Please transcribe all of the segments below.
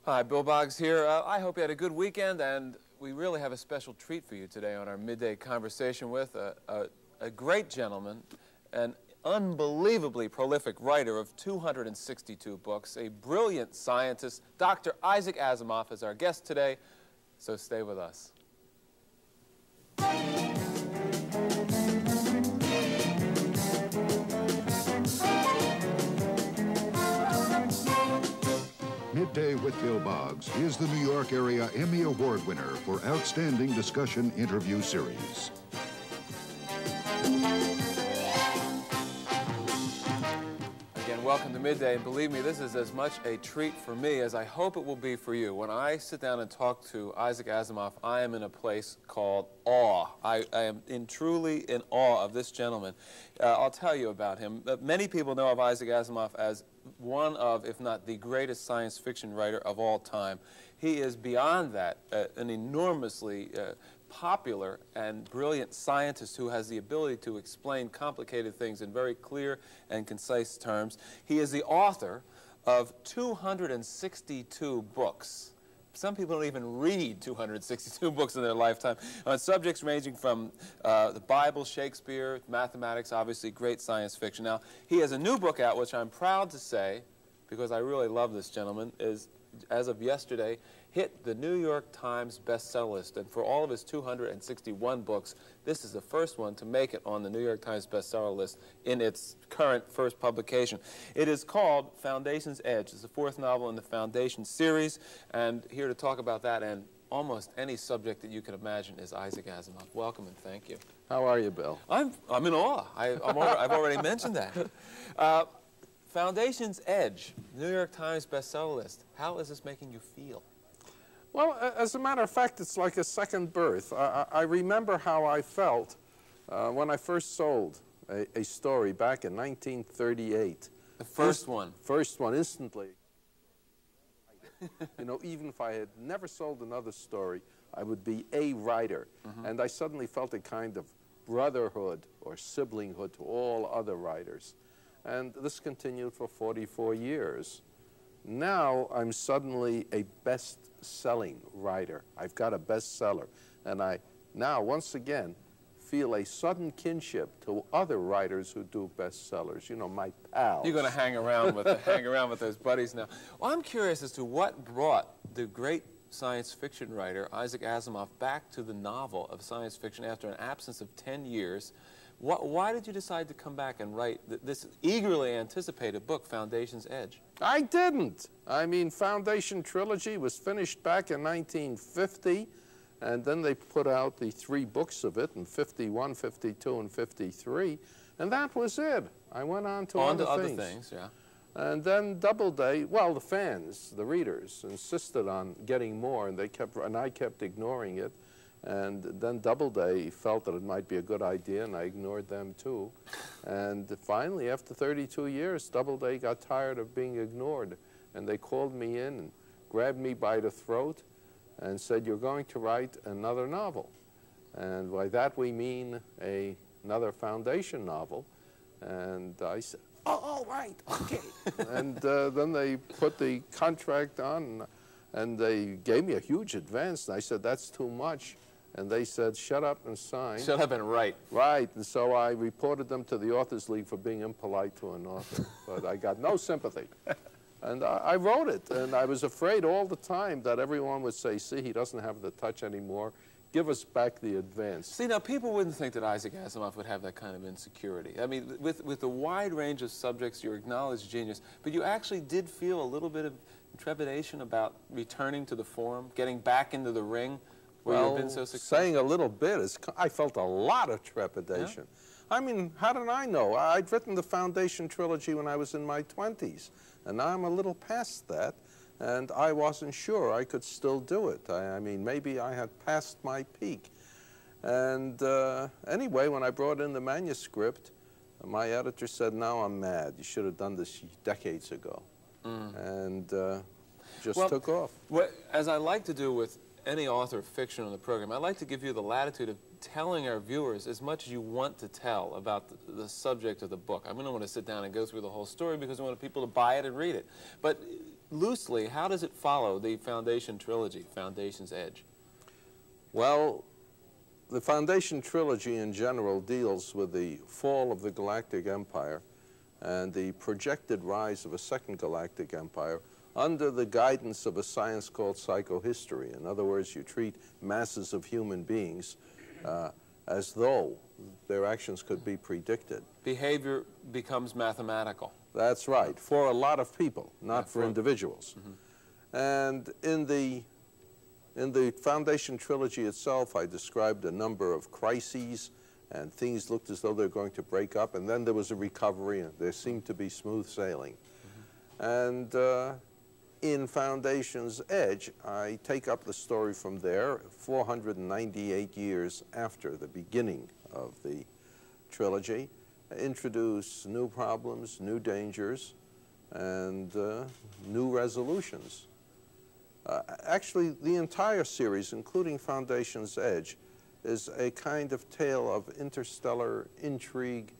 Hi, Bill Boggs here. I hope you had a good weekend, and we really have a special treat for you today on our midday conversation with a great gentleman, an unbelievably prolific writer of 262 books, a brilliant scientist. Dr. Isaac Asimov is our guest today, so stay with us. Midday with Bill Boggs is the New York area Emmy Award winner for Outstanding Discussion Interview Series. Again, welcome to Midday, and believe me, this is as much a treat for me as I hope it will be for you. When I sit down and talk to Isaac Asimov, I am in a place called awe. I am truly in awe of this gentleman. I'll tell you about him. Many people know of Isaac Asimov as one of, if not the greatest science fiction writer of all time. He is beyond that an enormously popular and brilliant scientist who has the ability to explain complicated things in very clear and concise terms. He is the author of 262 books. Some people don't even read 262 books in their lifetime on subjects ranging from the Bible, Shakespeare, mathematics, obviously great science fiction. Now, he has a new book out, which I'm proud to say, because I really love this gentleman, is, as of yesterday, hit the New York Times bestseller list. And for all of his 261 books, this is the first one to make it on the New York Times bestseller list in its current first publication. It is called Foundation's Edge. It's the fourth novel in the Foundation series. And here to talk about that and almost any subject that you can imagine is Isaac Asimov. Welcome and thank you. How are you, Bill? I'm in awe. I've already mentioned that. Foundation's Edge, New York Times bestseller list. How is this making you feel? Well, as a matter of fact, it's like a second birth. I remember how I felt when I first sold a story back in 1938. The first one? First one, instantly. You know, even if I had never sold another story, I would be a writer. And I suddenly felt a kind of brotherhood or siblinghood to all other writers. And this continued for 44 years. Now I'm suddenly a best-selling writer. I've got a bestseller. And I now, once again, feel a sudden kinship to other writers who do bestsellers, you know, my pals. You're going to hang around with those buddies now. Well, I'm curious as to what brought the great science fiction writer Isaac Asimov back to the novel of science fiction after an absence of 10 years. Why did you decide to come back and write this eagerly anticipated book, Foundation's Edge? I didn't. I mean, Foundation Trilogy was finished back in 1950, and then they put out the 3 books of it in 51, 52, and 53, and that was it. I went on to other things. Yeah. And then Doubleday, well, the fans, the readers, insisted on getting more, and I kept ignoring it. And then Doubleday felt that it might be a good idea, and I ignored them too. And finally, after 32 years, Doubleday got tired of being ignored. And they called me in and grabbed me by the throat and said, "You're going to write another novel." And by that we mean another Foundation novel. And I said, "Oh, all right, okay." And then they put the contract on, and they gave me a huge advance. And I said, "That's too much." And they said, "Shut up and sign." Shut up and write. Right, and so I reported them to the Authors League for being impolite to an author. But I got no sympathy. And I wrote it, and I was afraid all the time that everyone would say, "See, he doesn't have the touch anymore. Give us back the advance." See, now, people wouldn't think that Isaac Asimov would have that kind of insecurity. I mean, with the wide range of subjects, you're acknowledged genius, but you actually did feel a little bit of trepidation about returning to the forum, getting back into the ring, where you've been so successful? Saying a little bit is, I felt a lot of trepidation. Yeah? I mean, how did I know? I'd written the Foundation Trilogy when I was in my 20s, and now I'm a little past that, and I wasn't sure I could still do it. I mean, maybe I had passed my peak. And anyway, when I brought in the manuscript, my editor said, "Now I'm mad. You should have done this decades ago." And just took off. As I like to do with any author of fiction on the program, I'd like to give you the latitude of telling our viewers as much as you want to tell about the subject of the book. I don't want to sit down and go through the whole story because I want people to buy it and read it. But loosely, how does it follow the Foundation trilogy, Foundation's Edge? Well, the Foundation trilogy in general deals with the fall of the Galactic Empire and the projected rise of a second galactic empire under the guidance of a science called psychohistory. In other words, you treat masses of human beings as though their actions could be predicted. Behavior becomes mathematical. That's right, for a lot of people, not for individuals. Mm-hmm. And in the Foundation trilogy itself, I described a number of crises, and things looked as though they were going to break up, and then there was a recovery, and there seemed to be smooth sailing. Mm-hmm. And in Foundation's Edge, I take up the story from there, 498 years after the beginning of the trilogy, introduce new problems, new dangers, and new resolutions. Actually, the entire series, including Foundation's Edge, is a kind of tale of interstellar intrigue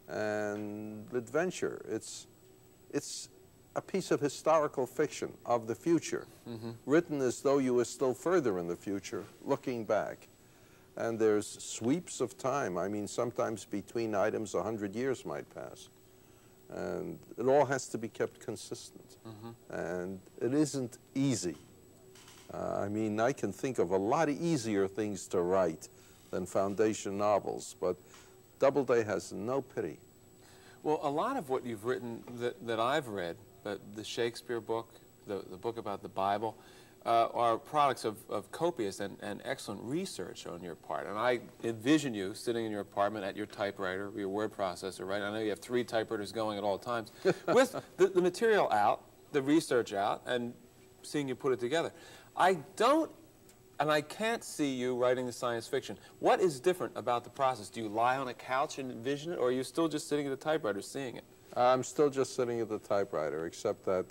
and adventure. It's a piece of historical fiction of the future, written as though you were still further in the future, looking back. And there's sweeps of time. I mean, sometimes between items, 100 years might pass. And it all has to be kept consistent. And it isn't easy. I mean, I can think of a lot of easier things to write than Foundation novels, but Doubleday has no pity. Well, a lot of what you've written that I've read, the Shakespeare book, the book about the Bible, are products of copious and excellent research on your part. And I envision you sitting in your apartment at your typewriter, your word processor, right? I know you have 3 typewriters going at all times, with the material out, the research out, and seeing you put it together. I don't, and I can't see you writing the science fiction. What is different about the process? Do you lie on a couch and envision it, or are you still just sitting at the typewriter seeing it? I'm still just sitting at the typewriter, except that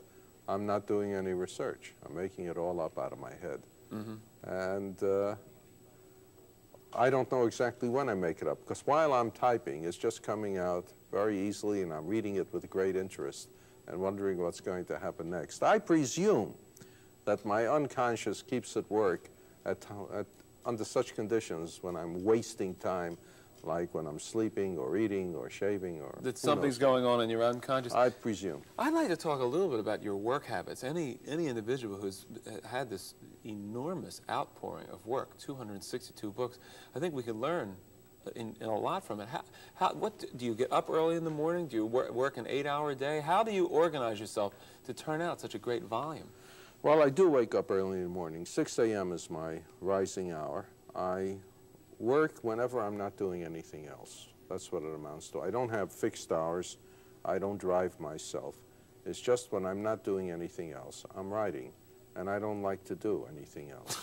I'm not doing any research. I'm making it all up out of my head. And I don't know exactly when I make it up, because while I'm typing, it's just coming out very easily, and I'm reading it with great interest and wondering what's going to happen next. I presume that my unconscious keeps at work under such conditions when I'm wasting time, like when I'm sleeping or eating or shaving or... That something's going on in your unconscious? I presume. I'd like to talk a little bit about your work habits. Any individual who's had this enormous outpouring of work, 262 books, I think we can learn in a lot from it. What do you get up early in the morning? Do you work an 8-hour day? How do you organize yourself to turn out such a great volume? Well, I do wake up early in the morning. 6 a.m. is my rising hour. I work whenever I'm not doing anything else. That's what it amounts to. I don't have fixed hours. I don't drive myself. It's just when I'm not doing anything else, I'm writing. And I don't like to do anything else.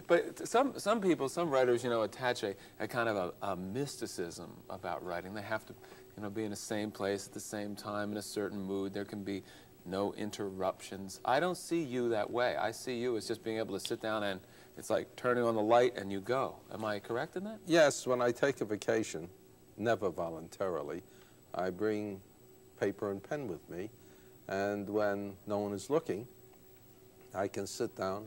But some people, some writers, you know, attach a kind of a mysticism about writing. They have to, you know, be in the same place at the same time in a certain mood. There can be no interruptions. I don't see you that way. I see you as just being able to sit down and it's like turning on the light and you go. Am I correct in that? Yes, when I take a vacation, never voluntarily, I bring paper and pen with me. And when no one is looking, I can sit down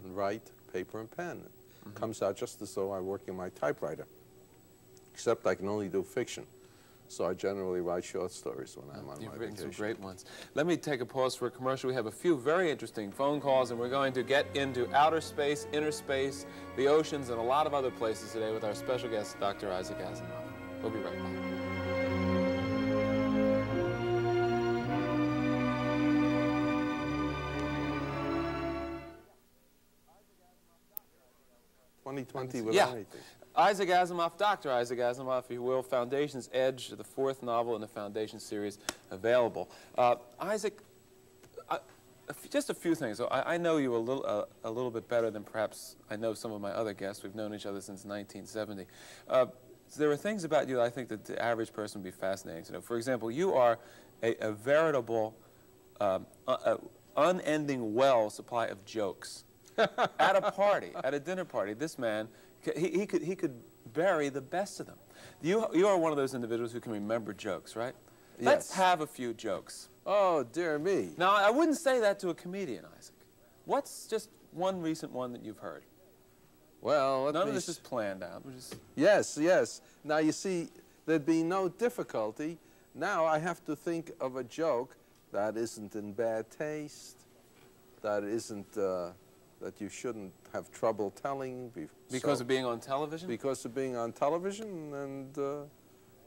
and write paper and pen. It comes out just as though I'm working my typewriter, except I can only do fiction. So I generally write short stories when I'm on my vacation. You've written some great ones. Let me take a pause for a commercial. We have a few very interesting phone calls, and we're going to get into outer space, inner space, the oceans, and a lot of other places today with our special guest, Dr. Isaac Asimov. We'll be right back. Without anything. Isaac Asimov, Dr. Isaac Asimov, if you will, Foundation's Edge, the 4th novel in the Foundation series available. Isaac, just a few things. I know you a little bit better than perhaps I know some of my other guests. We've known each other since 1970. There are things about you that I think that the average person would be fascinating to know. For example, you are a veritable unending well supply of jokes. At a party, at a dinner party, this man, he could bury the best of them. You are one of those individuals who can remember jokes, right? Let's Yes. have a few jokes. Oh, dear me. Now, I wouldn't say that to a comedian, Isaac. What's just one recent one that you've heard? Well, None of this is planned out. We're just... Yes, yes. Now, you see, there'd be no difficulty. Now I have to think of a joke that isn't in bad taste, that isn't, that you shouldn't have trouble telling. Because of being on television? Because of being on television, and,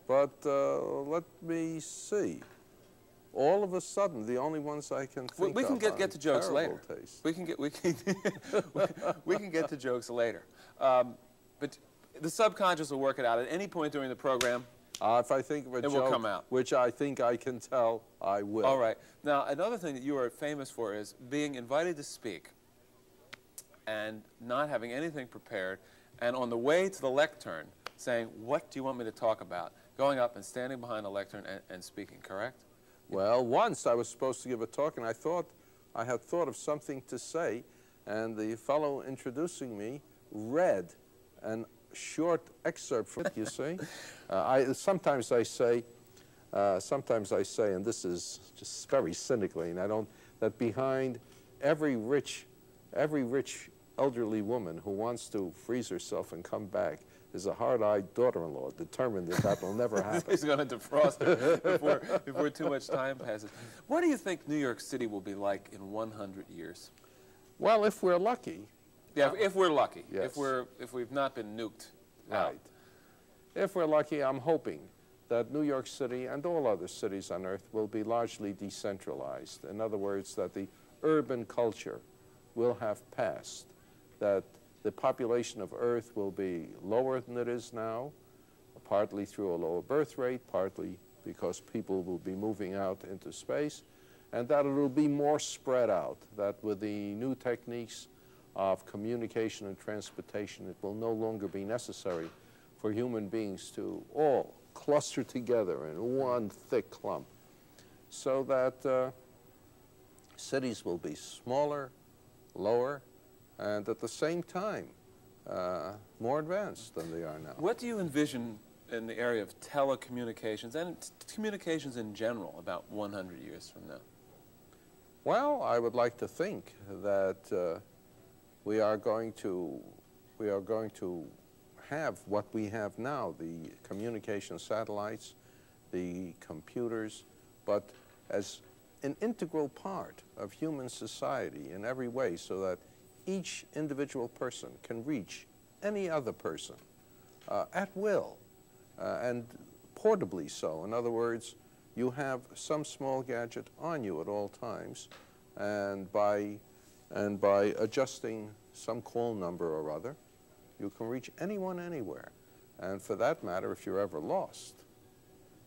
but let me see. All of a sudden, the only ones I can think we can of get to jokes later. Taste. We can we can get to jokes later. But the subconscious will work it out at any point during the program. If I think of a It will joke come out. which I think I can tell, I will. All right. Now, another thing that you are famous for is being invited to speak and not having anything prepared, and on the way to the lectern saying, "What do you want me to talk about?" Going up and standing behind the lectern and speaking, correct? Well, once I was supposed to give a talk, and I had thought of something to say, and the fellow introducing me read an short excerpt from it, you see. Sometimes I say, and this is just very cynically, and that behind every rich elderly woman who wants to freeze herself and come back is a hard-eyed daughter-in-law determined that will never happen. He's going to defrost her before too much time passes. What do you think New York City will be like in 100 years? Well, if we're lucky. Yeah, if we're lucky. Yes. If we've not been nuked out. Right. If we're lucky, I'm hoping that New York City and all other cities on Earth will be largely decentralized. In other words, that the urban culture will have passed, that the population of Earth will be lower than it is now, partly through a lower birth rate, partly because people will be moving out into space, and that it will be more spread out, that with the new techniques of communication and transportation, it will no longer be necessary for human beings to all cluster together in one thick clump, so that cities will be smaller, lower, and at the same time more advanced than they are now. What do you envision in the area of telecommunications and communications in general about 100 years from now? Well, I would like to think that we are going to have what we have now, the communication satellites, the computers, but as an integral part of human society in every way, so that each individual person can reach any other person at will, and portably so. In other words, you have some small gadget on you at all times, and by adjusting some call number or other, you can reach anyone anywhere. And for that matter, if you're ever lost,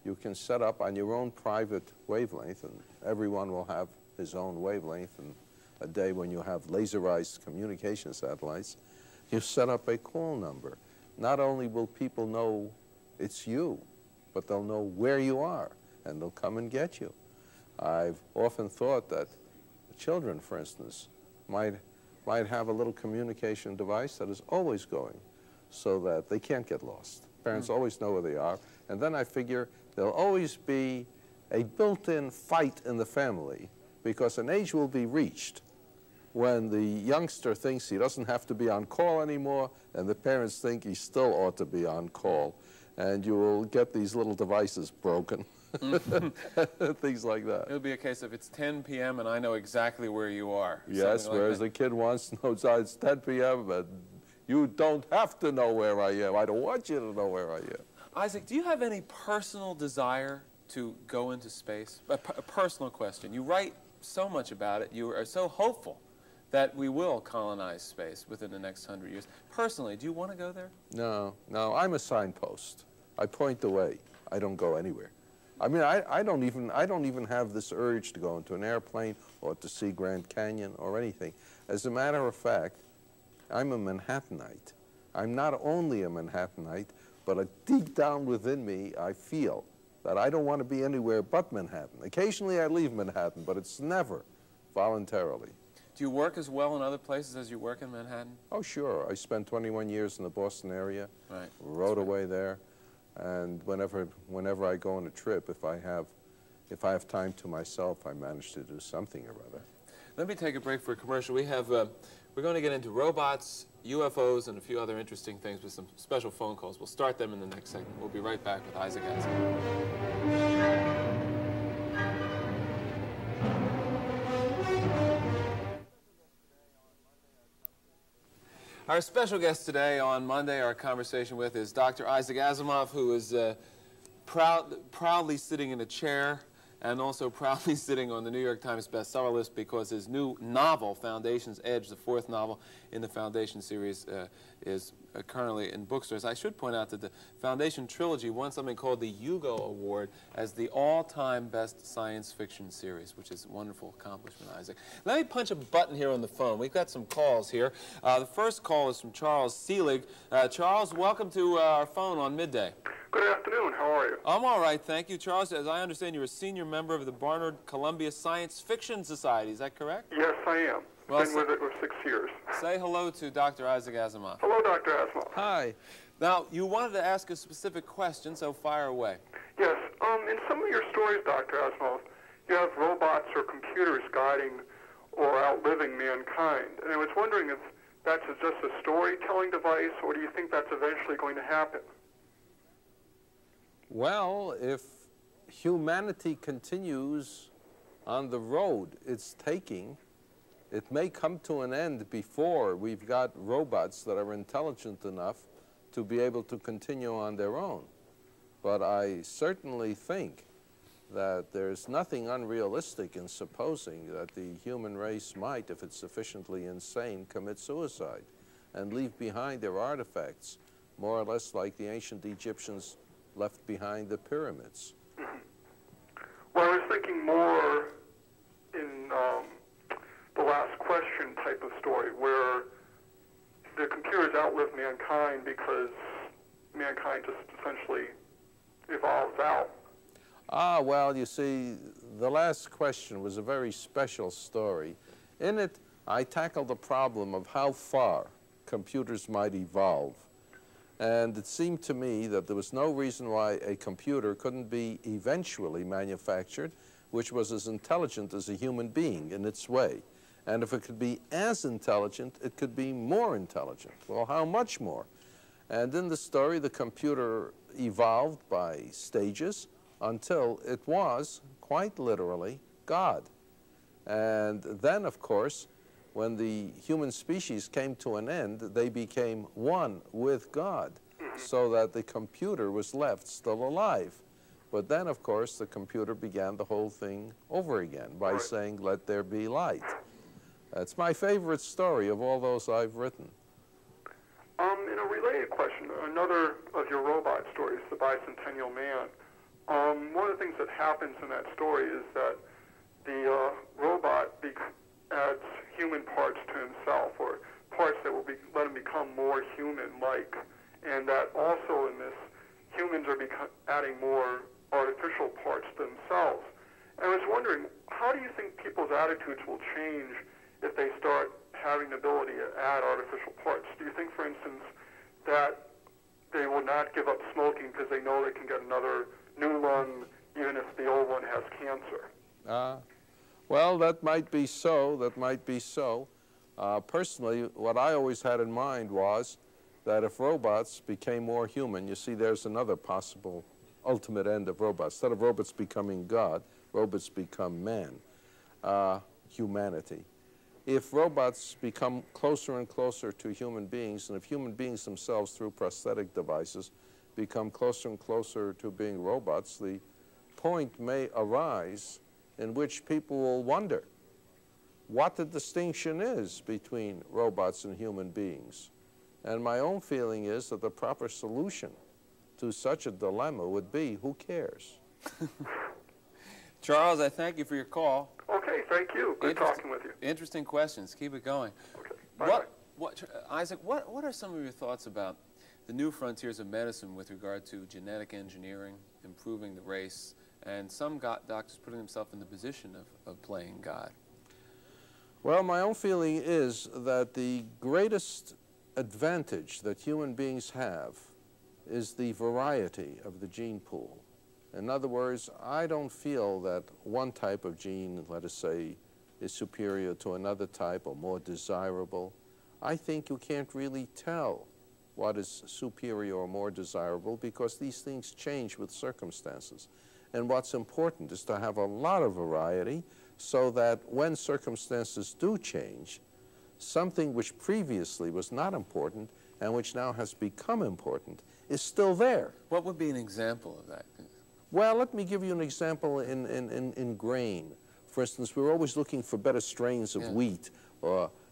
you can set up on your own private wavelength, and everyone will have his own wavelength. And a day when you have laserized communication satellites, you set up a call number. Not only will people know it's you, but they'll know where you are, and they'll come and get you. I've often thought that children, for instance, might have a little communication device that is always going, so that they can't get lost. Parents always know where they are, and then I figure there'll always be a built-in fight in the family, because an age will be reached when the youngster thinks he doesn't have to be on call anymore, and the parents think he still ought to be on call. And you will get these little devices broken, things like that. It'll be a case of it's 10 p.m. and I know exactly where you are. Yes, Like whereas that. the kid wants to know it's 10 p.m., but you don't have to know where I am. I don't want you to know where I am. Isaac, do you have any personal desire to go into space? A personal question. You write so much about it. You are so hopeful that we will colonize space within the next 100 years. Personally, do you want to go there? No, I'm a signpost. I point the way. I don't go anywhere. I mean, I don't even have this urge to go into an airplane or to see Grand Canyon or anything. As a matter of fact, I'm a Manhattanite. I'm not only a Manhattanite, but deep down within me, I feel that I don't want to be anywhere but Manhattan. Occasionally I leave Manhattan, but it's never voluntarily. Do you work as well in other places as you work in Manhattan? Oh, sure. I spent 21 years in the Boston area, Right. rode away there, and whenever I go on a trip, if I have if I have time to myself, I manage to do something or other. Let me take a break for a commercial. We're going to get into robots, UFOs, and a few other interesting things with some special phone calls. We'll start them in the next segment. We'll be right back with Isaac Asimov. Our special guest today on Monday, our conversation with, is Dr. Isaac Asimov, who is proudly sitting in a chair and also proudly sitting on the New York Times bestseller list because his new novel, Foundation's Edge, the fourth novel in the Foundation series, is currently in bookstores. I should point out that the Foundation trilogy won something called the Hugo Award as the all-time best science fiction series, which is a wonderful accomplishment, Isaac. Let me punch a button here on the phone. We've got some calls here. The first call is from Charles Seelig. Charles, welcome to our phone on Midday. Good afternoon. How are you? I'm all right, thank you. Charles, as I understand, you're a senior member of the Barnard Columbia Science Fiction Society. Is that correct? Yes, I am. Well, been with it for 6 years. Say hello to Dr. Isaac Asimov. Hello, Dr. Asimov. Hi. Now, you wanted to ask a specific question, so fire away. Yes. In some of your stories, Dr. Asimov, you have robots or computers guiding or outliving mankind. And I was wondering if that's just a storytelling device, or do you think that's eventually going to happen? Well, if humanity continues on the road it's taking, it may come to an end before we've got robots that are intelligent enough to be able to continue on their own. But I certainly think that there's nothing unrealistic in supposing that the human race might, if it's sufficiently insane, commit suicide and leave behind their artifacts, more or less like the ancient Egyptians left behind the pyramids. Well, I was thinking more in the last question type of story, where the computers outlive mankind because mankind just essentially evolves out. Ah, well, you see, the last question was a very special story. In it, I tackled the problem of how far computers might evolve. And it seemed to me that there was no reason why a computer couldn't be eventually manufactured, which was as intelligent as a human being in its way. And if it could be as intelligent, it could be more intelligent. Well, how much more? And in the story, the computer evolved by stages until it was, quite literally, God. And then, of course, when the human species came to an end, they became one with God, so that the computer was left still alive. But then, of course, the computer began the whole thing over again by saying, "Let there be light." That's my favorite story of all those I've written. In a related question, another of your robot stories, The Bicentennial Man, one of the things that happens in that story is that the robot adds human parts to himself, or parts that will let him become more human-like, and that also in this, humans are adding more artificial parts to themselves. And I was wondering, how do you think people's attitudes will change if they start having the ability to add artificial parts? Do you think, for instance, that they will not give up smoking because they know they can get another new lung even if the old one has cancer? Well, that might be so. That might be so. Personally, what I always had in mind was that if robots became more human, you see, there's another possible ultimate end of robots. Instead of robots becoming God, robots become man, humanity. If robots become closer and closer to human beings, and if human beings themselves, through prosthetic devices, become closer and closer to being robots, the point may arise in which people will wonder what the distinction is between robots and human beings. And my own feeling is that the proper solution to such a dilemma would be, who cares? Charles, I thank you for your call. Okay, thank you. Good talking with you. Interesting questions. Keep it going. Okay, bye-bye. Isaac, what are some of your thoughts about the new frontiers of medicine with regard to genetic engineering, improving the race, and some doctors putting themselves in the position of playing God? Well, my own feeling is that the greatest advantage that human beings have is the variety of the gene pool. In other words, I don't feel that one type of gene, let us say, is superior to another type or more desirable. I think you can't really tell what is superior or more desirable because these things change with circumstances. And what's important is to have a lot of variety so that when circumstances do change, something which previously was not important and which now has become important is still there. What would be an example of that? Well, let me give you an example in grain. For instance, we're always looking for better strains of wheat,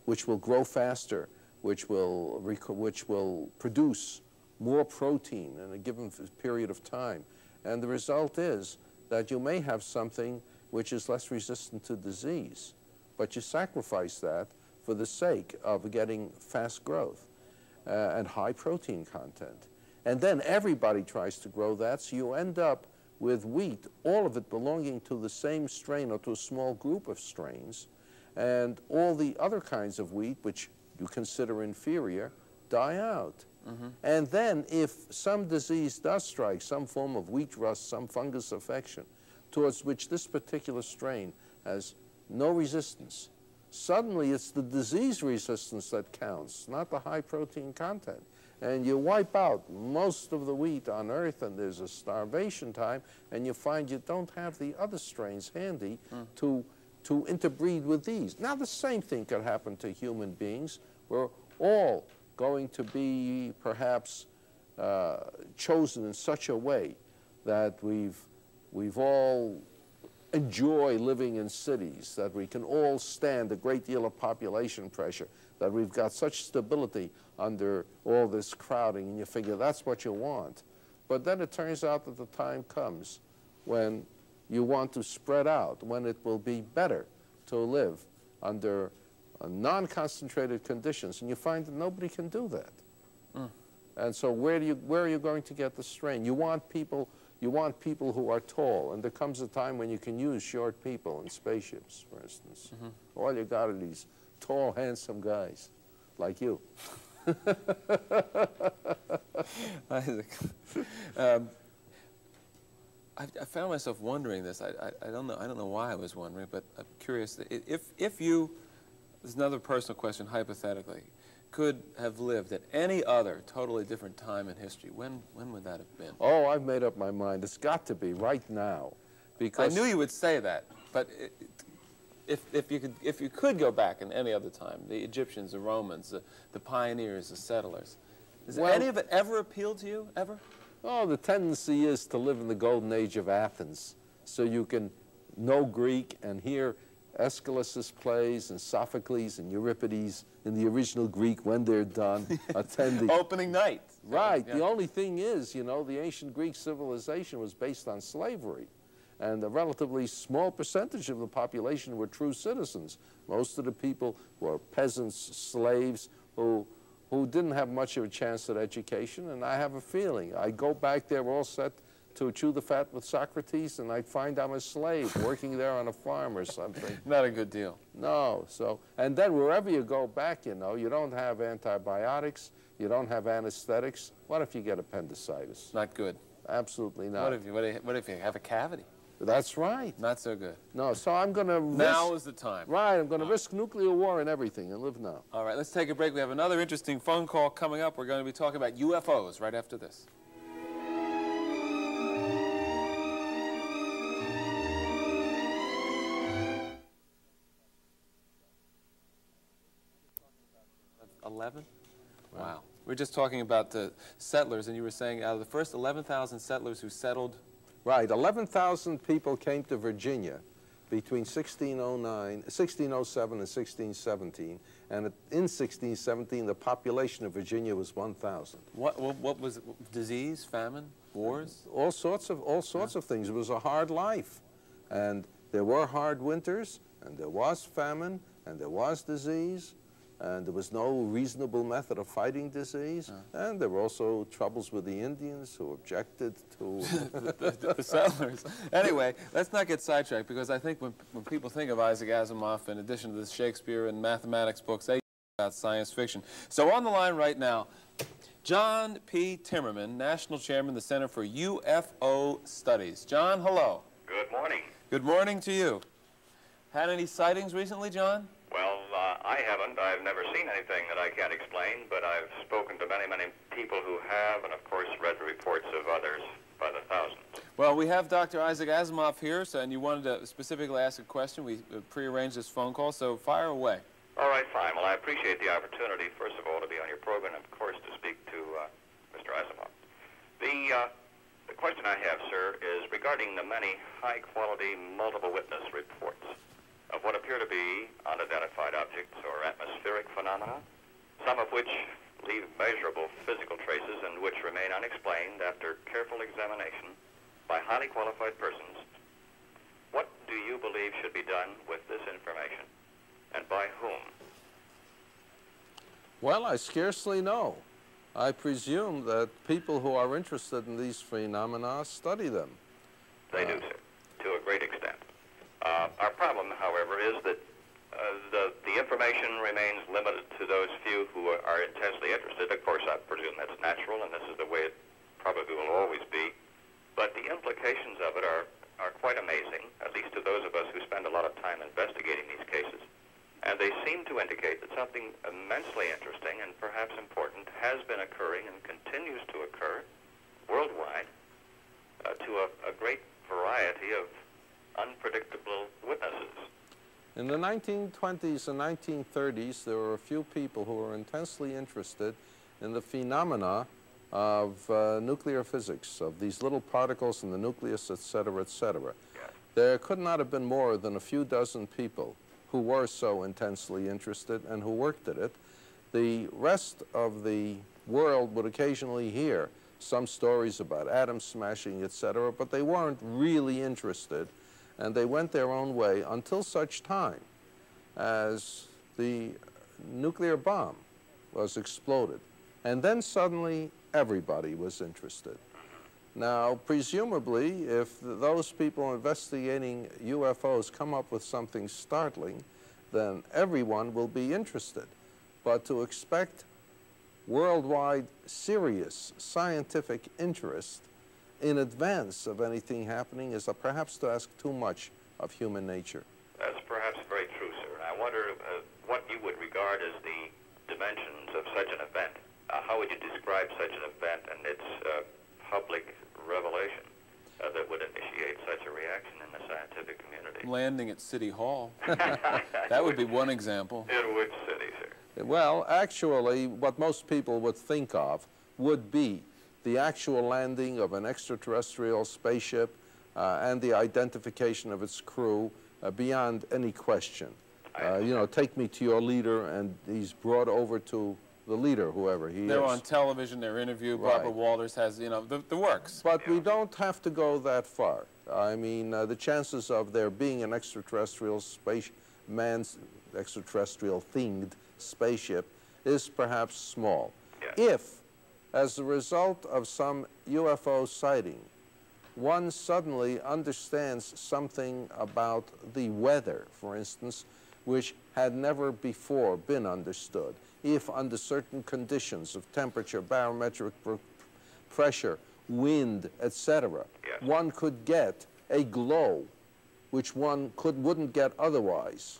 which will grow faster, which will produce more protein in a given period of time. And the result is that you may have something which is less resistant to disease, but you sacrifice that for the sake of getting fast growth and high protein content. And then everybody tries to grow that, so you end up with wheat, all of it belonging to the same strain or to a small group of strains, and all the other kinds of wheat, which you consider inferior, die out. And then if some disease does strike, some form of wheat rust, some fungus affection, towards which this particular strain has no resistance, suddenly it's the disease resistance that counts, not the high protein content. And you wipe out most of the wheat on Earth, and there's a starvation time, and you find you don't have the other strains handy to interbreed with these. Now, the same thing could happen to human beings. We're all going to be perhaps chosen in such a way that we've all enjoy living in cities, that we can all stand a great deal of population pressure, that we've got such stability under all this crowding, and you figure that's what you want. But then it turns out that the time comes when you want to spread out, when it will be better to live under non-concentrated conditions, and you find that nobody can do that. And so where are you going to get the strain? You want people who are tall, and there comes a time when you can use short people in spaceships, for instance. All you got are these tall, handsome guys like you. Isaac, I found myself wondering this. I don't know why I was wondering, but I'm curious. If you, this is another personal question, hypothetically, could have lived at any other totally different time in history, when would that have been? Oh, I've made up my mind. It's got to be right now, because I knew you would say that, but if you could go back in any other time, the Egyptians, the Romans, the pioneers, the settlers, does any of it ever appeal to you, ever? Oh, the tendency is to live in the golden age of Athens, so you can know Greek and hear Aeschylus's plays and Sophocles and Euripides in the original Greek when they're done, attend the opening night. Right. Yeah. The only thing is, you know, the ancient Greek civilization was based on slavery, and a relatively small percentage of the population were true citizens. Most of the people were peasants, slaves, who didn't have much of a chance at education, and I have a feeling I go back there all set to chew the fat with Socrates, and I'd find I'm a slave working there on a farm or something. Not a good deal. No. So, and then wherever you go back, you know, you don't have antibiotics, you don't have anesthetics. What if you get appendicitis? Not good. Absolutely not. What if you have a cavity? That's right. Not so good. No, so I'm going to risk... Now is the time. Right, I'm going to risk nuclear war and everything and live now. All right, let's take a break. We have another interesting phone call coming up. We're going to be talking about UFOs right after this. Wow. We're just talking about the settlers, and you were saying out of the first 11,000 settlers who settled... Right, 11,000 people came to Virginia between 1607 and 1617, and in 1617 the population of Virginia was 1,000. What was it? Disease, famine, wars? All sorts of things. It was a hard life, and there were hard winters, and there was famine, and there was disease, and there was no reasonable method of fighting disease, and there were also troubles with the Indians who objected to the settlers. Anyway, let's not get sidetracked, because I think when people think of Isaac Asimov, in addition to the Shakespeare and mathematics books, they think about science fiction. So on the line right now, John P. Timmerman, National Chairman of the Center for UFO Studies. John, hello. Good morning. Good morning to you. Had any sightings recently, John? Well, I haven't. I've never seen anything that I can't explain, but I've spoken to many, many people who have, and of course read the reports of others by the thousands. Well, we have Dr. Isaac Asimov here, and you wanted to specifically ask a question. We prearranged this phone call, so fire away. All right, fine. Well, I appreciate the opportunity, first of all, to be on your program, and of course to speak to Mr. Asimov. The question I have, sir, is regarding the many high-quality multiple witness reports of what appear to be unidentified objects or atmospheric phenomena, some of which leave measurable physical traces and which remain unexplained after careful examination by highly qualified persons. What do you believe should be done with this information, and by whom? Well, I scarcely know. I presume that people who are interested in these phenomena study them. They do, sir, to a great extent. Our problem, however, is that the information remains limited to those few who are intensely interested. Of course, I presume that's natural, and this is the way it probably will always be. But the implications of it are quite amazing, at least to those of us who spend a lot of time investigating these cases. And they seem to indicate that something immensely interesting and perhaps important has been occurring and continues to occur worldwide to a great variety of unpredictable witnesses. In the 1920s and 1930s, there were a few people who were intensely interested in the phenomena of nuclear physics, of these little particles in the nucleus, etc., etc. Yes. There could not have been more than a few dozen people who were so intensely interested and who worked at it. The rest of the world would occasionally hear some stories about atom smashing, etc., but they weren't really interested, and they went their own way until such time as the nuclear bomb was exploded. And then suddenly everybody was interested. Now, presumably, if those people investigating UFOs come up with something startling, then everyone will be interested. But to expect worldwide serious scientific interest in advance of anything happening is perhaps to ask too much of human nature. That's perhaps very true, sir. And I wonder what you would regard as the dimensions of such an event. How would you describe such an event and its public revelation that would initiate such a reaction in the scientific community? Landing at City Hall. That would be one example. In which city, sir? Well, actually, what most people would think of would be the actual landing of an extraterrestrial spaceship and the identification of its crew beyond any question. You know, take me to your leader, and he's brought over to the leader, whoever he is. They're on television, they're interviewed. Right. Barbara Walters has, you know, the works. But we don't have to go that far. I mean, the chances of there being an extraterrestrial extraterrestrial-themed spaceship is perhaps small. Yes. If, as a result of some UFO sighting, one suddenly understands something about the weather, for instance, which had never before been understood, if under certain conditions of temperature, barometric pressure, wind, etc., Yes. one could get a glow which one wouldn't get otherwise.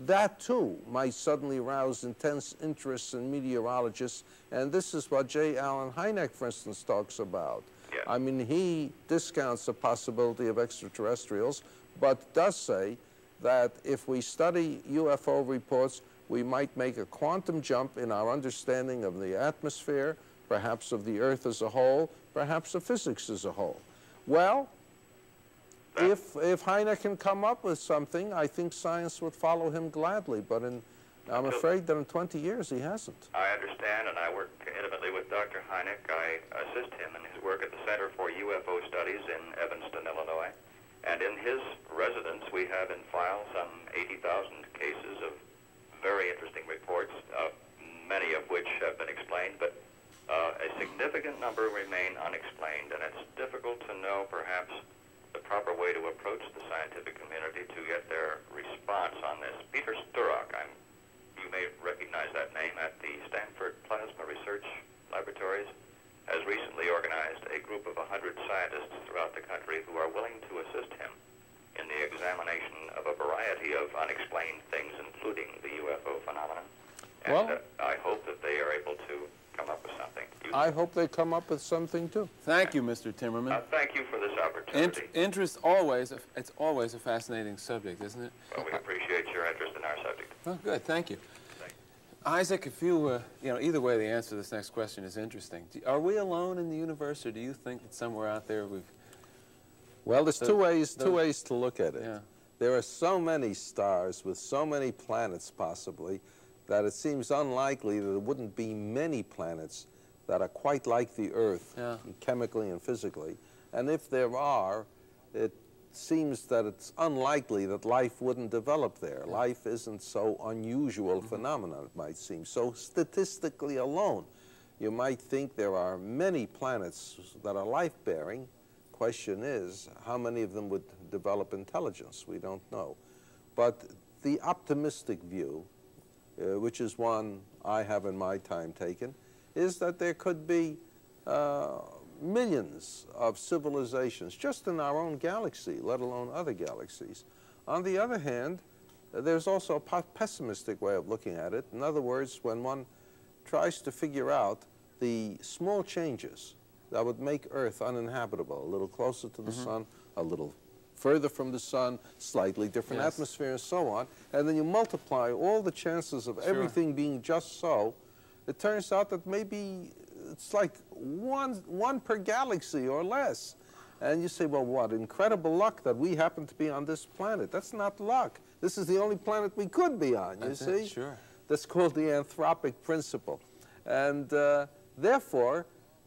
That, too, might suddenly rouse intense interest in meteorologists, and this is what J. Allen Hynek, for instance, talks about. Yes. I mean, he discounts the possibility of extraterrestrials, but does say that if we study UFO reports, we might make a quantum jump in our understanding of the atmosphere, perhaps of the Earth as a whole, perhaps of physics as a whole. Well, if Hynek can come up with something, I think science would follow him gladly, but I'm afraid that in 20 years he hasn't. I understand, and I work intimately with Dr. Hynek. I assist him in his work at the Center for UFO Studies in Evanston, Illinois. And in his residence, we have in file some 80,000 cases of very interesting reports, many of which have been explained, but a significant number remain unexplained, and it's difficult to know, perhaps, the proper way to approach the scientific community to get their response on this. Peter Sturrock, you may recognize that name, at the Stanford Plasma Research Laboratories has recently organized a group of 100 scientists throughout the country who are willing to assist him in the examination of a variety of unexplained things, including the UFO phenomenon. And Well, I hope that they are able to come up with something useful. I hope they come up with something, too. Thank you, Mr. Timmerman. Thank you for this opportunity. Interest always, it's always a fascinating subject, isn't it? Well, we appreciate your interest in our subject. Oh, good, thank you. Isaac, if you, either way the answer to this next question is interesting. Are we alone in the universe, or do you think that somewhere out there we've... Well, there's two ways to look at it. Yeah. There are so many stars with so many planets, possibly, that it seems unlikely that there wouldn't be many planets that are quite like the Earth, chemically and physically. And if there are, it seems that it's unlikely that life wouldn't develop there. Life isn't so unusual phenomenon, it might seem. So statistically alone, you might think there are many planets that are life-bearing. Question is, how many of them would develop intelligence? We don't know. But the optimistic view, which is one I have in my time taken, is that there could be millions of civilizations just in our own galaxy, let alone other galaxies. On the other hand, there's also a pessimistic way of looking at it. In other words, when one tries to figure out the small changes that would make Earth uninhabitable, a little closer to the sun, a little further from the sun, slightly different atmosphere, and so on, and then you multiply all the chances of everything being just so, it turns out that maybe it's like one per galaxy or less. And you say, well, what incredible luck that we happen to be on this planet. That's not luck. This is the only planet we could be on, you see? Sure. That's called the anthropic principle. And therefore,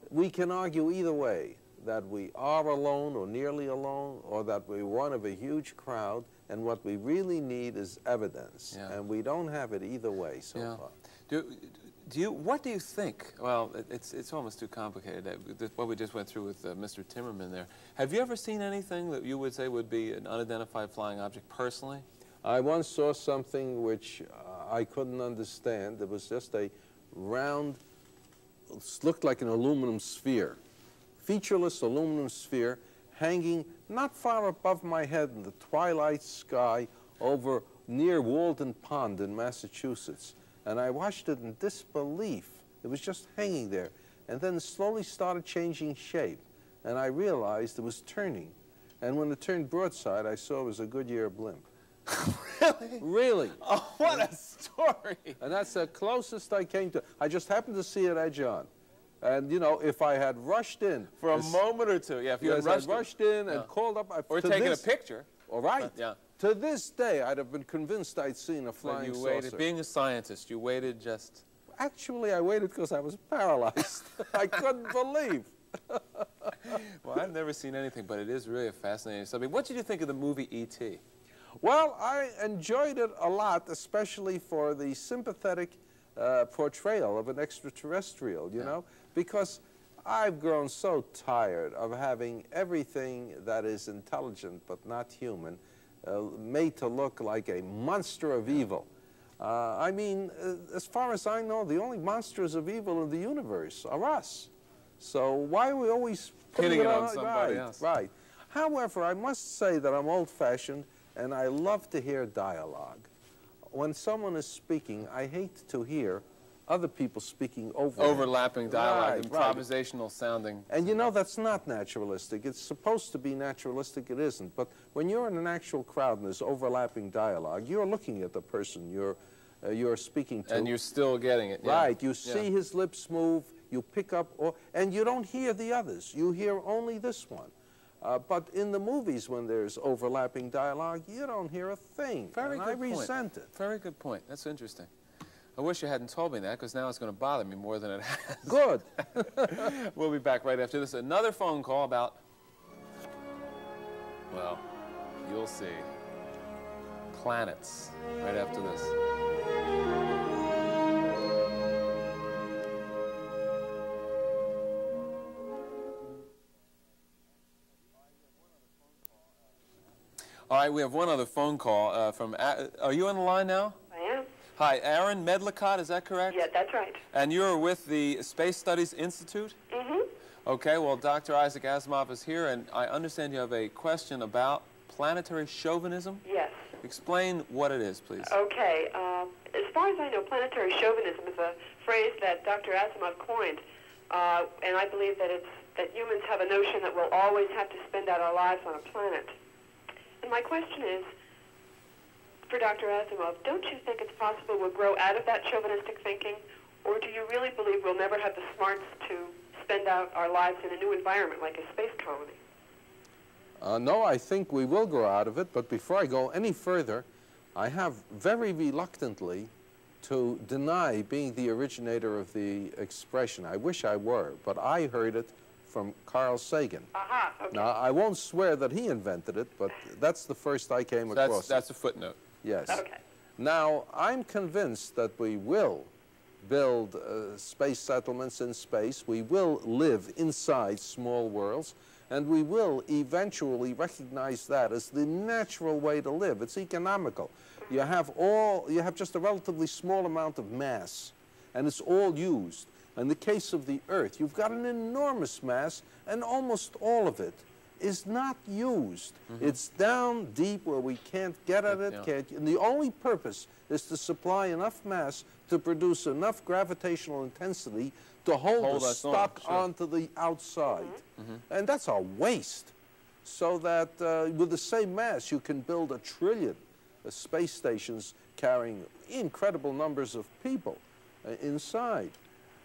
we can argue either way, that we are alone or nearly alone, or that we're one of a huge crowd, and what we really need is evidence. And we don't have it either way so far. What do you think? Well, it's almost too complicated. What we just went through with Mr. Timmerman there. Have you ever seen anything that you would say would be an unidentified flying object personally? I once saw something which I couldn't understand. It was just a round, looked like an aluminum sphere, featureless aluminum sphere hanging not far above my head in the twilight sky over near Walden Pond in Massachusetts. And I watched it in disbelief. It was just hanging there. And then slowly started changing shape. And I realized it was turning. And when it turned broadside, I saw it was a Goodyear blimp. Really? Really. Oh, what a story. And that's the closest I came to. I just happened to see it edge on. And, you know, if I had rushed in. For a moment or two, if you had rushed in and called up. Or taken a picture. All right. To this day, I'd have been convinced I'd seen a flying saucer. Waited. Being a scientist, you waited just... Actually, I waited because I was paralyzed. I couldn't believe. Well, I've never seen anything, but it is really a fascinating subject. What did you think of the movie E.T.? Well, I enjoyed it a lot, especially for the sympathetic portrayal of an extraterrestrial, you know, because I've grown so tired of having everything that is intelligent but not human made to look like a monster of evil. I mean, as far as I know, the only monsters of evil in the universe are us. So why are we always putting it on somebody else? Right. However, I must say that I'm old-fashioned, and I love to hear dialogue. When someone is speaking, I hate to hear other people speaking over overlapping dialogue, improvisational sounding. And you know, that's not naturalistic. It's supposed to be naturalistic, it isn't. But when you're in an actual crowd and there's overlapping dialogue, you're looking at the person you're speaking to. And you're still getting it. Right. You see his lips move, you pick up, and you don't hear the others. You hear only this one. But in the movies, when there's overlapping dialogue, you don't hear a thing. Very good point. I resent it. Very good point. That's interesting. I wish you hadn't told me that, because now it's going to bother me more than it has. Good. We'll be back right after this. Another phone call about, well, you'll see, planets, right after this. All right, we have one other phone call from, are you on the line now? I am. Hi, Aaron Medlicott, is that correct? Yeah, that's right. And you're with the Space Studies Institute? Mm-hmm. Okay, well, Dr. Isaac Asimov is here, and I understand you have a question about planetary chauvinism? Yes. Explain what it is, please. Okay. As far as I know, planetary chauvinism is a phrase that Dr. Asimov coined, and I believe that it's that humans have a notion that we'll always have to spend out our lives on a planet. And my question is, for Dr. Asimov, don't you think it's possible we'll grow out of that chauvinistic thinking, or do you really believe we'll never have the smarts to spend out our lives in a new environment like a space colony? No, I think we will grow out of it, but before I go any further, I have very reluctantly to deny being the originator of the expression. I wish I were, but I heard it from Carl Sagan. Aha, okay. Now, I won't swear that he invented it, but that's the first I came across. That's a footnote. Yes. Okay. Now, I'm convinced that we will build space settlements in space. We will live inside small worlds, and we will eventually recognize that as the natural way to live. It's economical. You have just a relatively small amount of mass, and it's all used. In the case of the Earth, you've got an enormous mass, and almost all of it is not used. It's down deep where we can't get at it, and the only purpose is to supply enough mass to produce enough gravitational intensity to hold the stuck onto the outside. And that's a waste. So that with the same mass, you can build 1 trillion space stations carrying incredible numbers of people inside.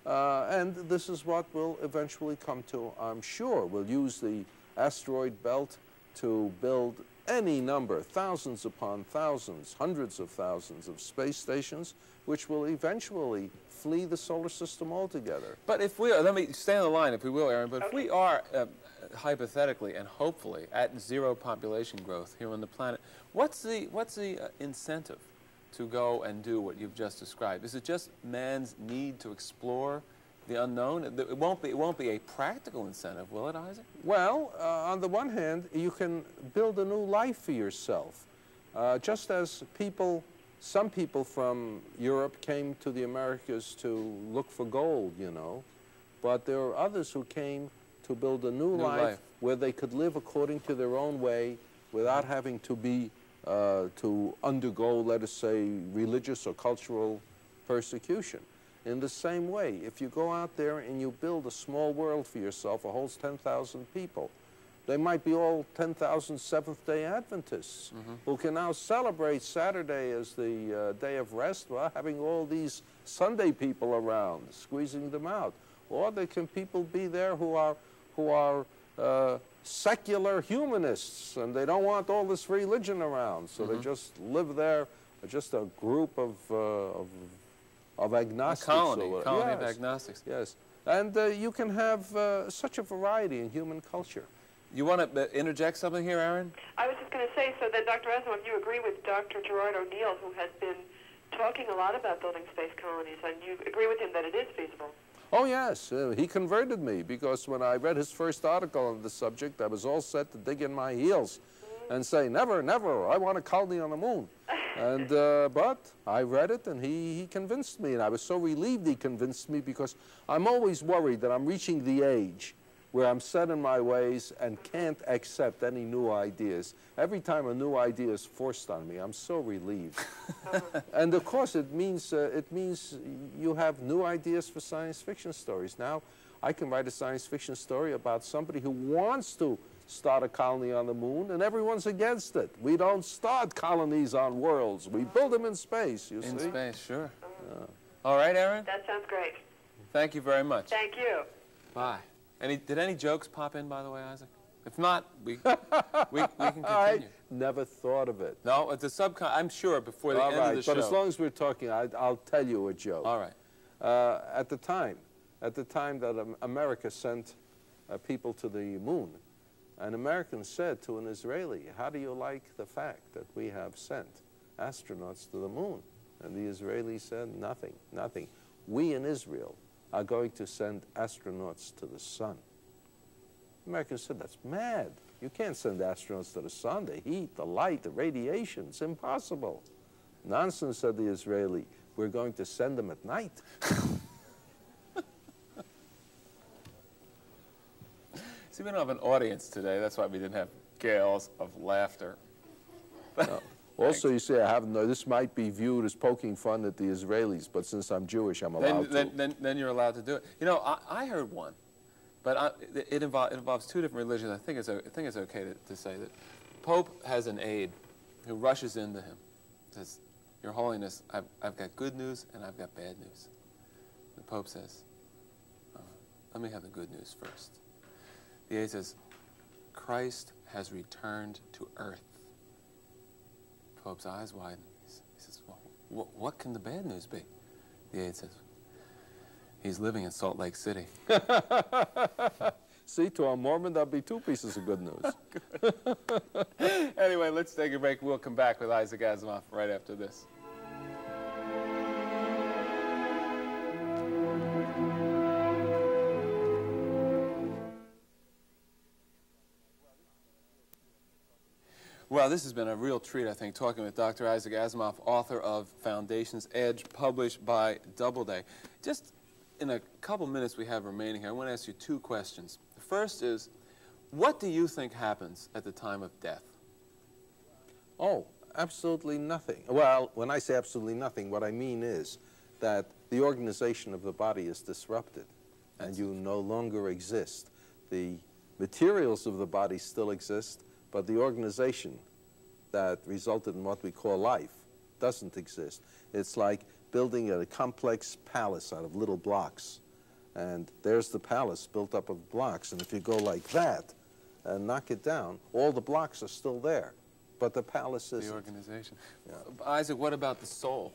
And this is what we'll eventually come to, I'm sure. We'll use the asteroid belt to build any number, thousands upon thousands, hundreds of thousands of space stations, which will eventually flee the solar system altogether. But if we are, let me stay on the line, if we will, Aaron, but if we are hypothetically and hopefully at zero population growth here on the planet, what's the incentive to go and do what you've just described? Is it just man's need to explore the unknown? It won't be a practical incentive, will it, Isaac? Well, on the one hand, you can build a new life for yourself. Just as some people from Europe came to the Americas to look for gold, you know, but there are others who came to build a new life where they could live according to their own way without having to be to undergo, let us say, religious or cultural persecution. In the same way, if you go out there and you build a small world for yourself that holds 10,000 people, they might be all 10,000 Seventh-day Adventists who can now celebrate Saturday as the day of rest while having all these Sunday people around, squeezing them out. Or there can people be there who are secular humanists, and they don't want all this religion around, so they just live there, just a group of agnostics. A colony of agnostics. Yes, and you can have such a variety in human culture. You want to interject something here, Aaron? I was just going to say, so then, Dr. Asimov, you agree with Dr. Gerard O'Neill, who has been talking a lot about building space colonies, and you agree with him that it is feasible? Oh, yes. He converted me, because when I read his first article on the subject, I was all set to dig in my heels and say, never, never, I want a colony on the moon. And, but I read it, and he convinced me, and I was so relieved he convinced me, because I'm always worried that I'm reaching the age where I'm set in my ways and can't accept any new ideas. Every time a new idea is forced on me, I'm so relieved. And of course, it means you have new ideas for science fiction stories. Now, I can write a science fiction story about somebody who wants to start a colony on the moon, and everyone's against it. We don't start colonies on worlds. We build them in space, you see. In space, sure. All right, Aaron? That sounds great. Thank you very much. Thank you. Bye. Did any jokes pop in, by the way, Isaac? If not, we can continue. I never thought of it. No, it's a I'm sure before the end of the show. But as long as we're talking, I'll tell you a joke. All right. At the time that America sent people to the moon, an American said to an Israeli, how do you like the fact that we have sent astronauts to the moon? And the Israeli said, nothing, nothing. We in Israel are going to send astronauts to the sun. The Americans said, that's mad. You can't send astronauts to the sun. The heat, the light, the radiation, it's impossible. Nonsense, said the Israeli. we're going to send them at night. See, we don't have an audience today. That's why we didn't have gales of laughter. No. Also, you say, I haven't know, this might be viewed as poking fun at the Israelis, but since I'm Jewish, I'm allowed to. Then you're allowed to do it. You know, I heard one, but it involves two different religions. I think it's okay to say that Pope has an aide who rushes into him, says, Your Holiness, I've got good news and I've got bad news. The Pope says, let me have the good news first. The aide says, Christ has returned to earth. Pope's eyes widen. He says, well, what can the bad news be? The aide says, he's living in Salt Lake City. See, to a Mormon, that'd be two pieces of good news. Anyway, let's take a break. We'll come back with Isaac Asimov right after this. Well, this has been a real treat, I think, talking with Dr. Isaac Asimov, author of Foundation's Edge, published by Doubleday. Just in a couple minutes we have remaining here, I want to ask you two questions. The first is, what do you think happens at the time of death? Oh, absolutely nothing. Well, when I say absolutely nothing, what I mean is that the organization of the body is disrupted, and you no longer exist. The materials of the body still exist, but the organization that resulted in what we call life doesn't exist. It's like building a complex palace out of little blocks. And there's the palace built up of blocks. And if you go like that and knock it down, all the blocks are still there. But the palace isn't. The organization. Yeah. Isaac, what about the soul?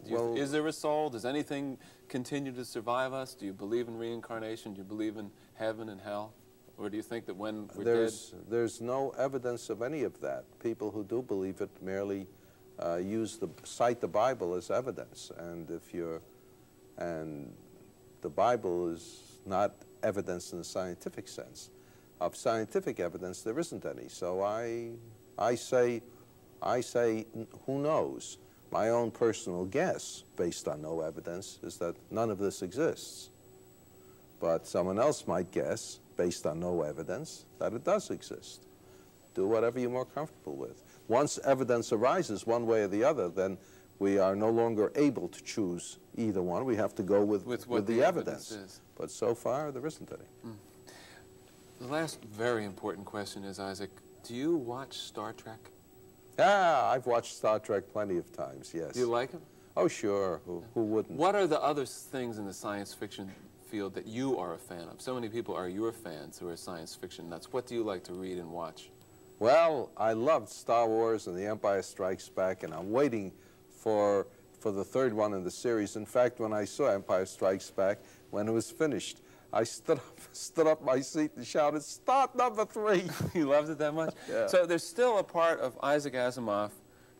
Is there a soul? Does anything continue to survive us? Do you believe in reincarnation? Do you believe in heaven and hell? Or do you think that when we're dead? There's no evidence of any of that. People who do believe it merely cite the Bible as evidence. And the Bible is not evidence in the scientific sense. Of scientific evidence, there isn't any. So I say, who knows? My own personal guess, based on no evidence, is that none of this exists. But someone else might guess, based on no evidence, that it does exist. Do whatever you're more comfortable with. Once evidence arises one way or the other, then we are no longer able to choose either one. We have to go with the evidence is. But so far, there isn't any. The last very important question is, Isaac, do you watch Star Trek? Ah, I've watched Star Trek plenty of times, yes. Do you like it? Oh, sure. Who wouldn't? What are the other things in the science fiction field that you are a fan of? So many people are your fans who are science fiction nuts. What do you like to read and watch? Well, I loved Star Wars and The Empire Strikes Back, and I'm waiting for the third one in the series. In fact, when I saw Empire Strikes Back, when it was finished, I stood up my seat and shouted, "Start number 3!" You loved it that much? Yeah. So there's still a part of Isaac Asimov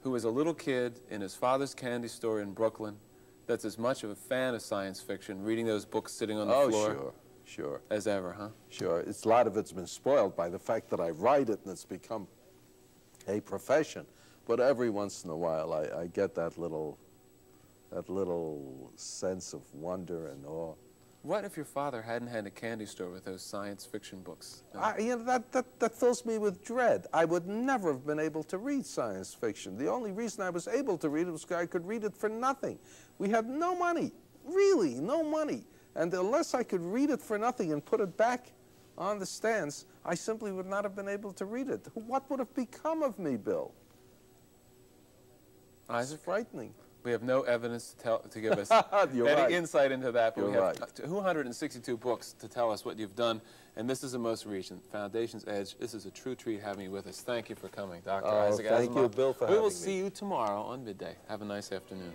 who was a little kid in his father's candy store in Brooklyn that's as much of a fan of science fiction, reading those books sitting on the floor. Oh, sure. As ever, huh? Sure. A lot of it's been spoiled by the fact that I write it and it's become a profession. But every once in a while, I get that little sense of wonder and awe. What if your father hadn't had a candy store with those science fiction books? That fills me with dread. I would never have been able to read science fiction. The only reason I was able to read it was because I could read it for nothing. We had no money, really, no money. And unless I could read it for nothing and put it back on the stands, I simply would not have been able to read it. What would have become of me, Bill? Isaac, it's frightening. We have no evidence to give us any insight into that, but we have right. 262 books to tell us what you've done, and this is the most recent, Foundation's Edge. This is a true treat having you with us. Thank you for coming, Dr. Isaac Asimov. Thank you, Bill, for having me. We will see you tomorrow on Midday. Have a nice afternoon.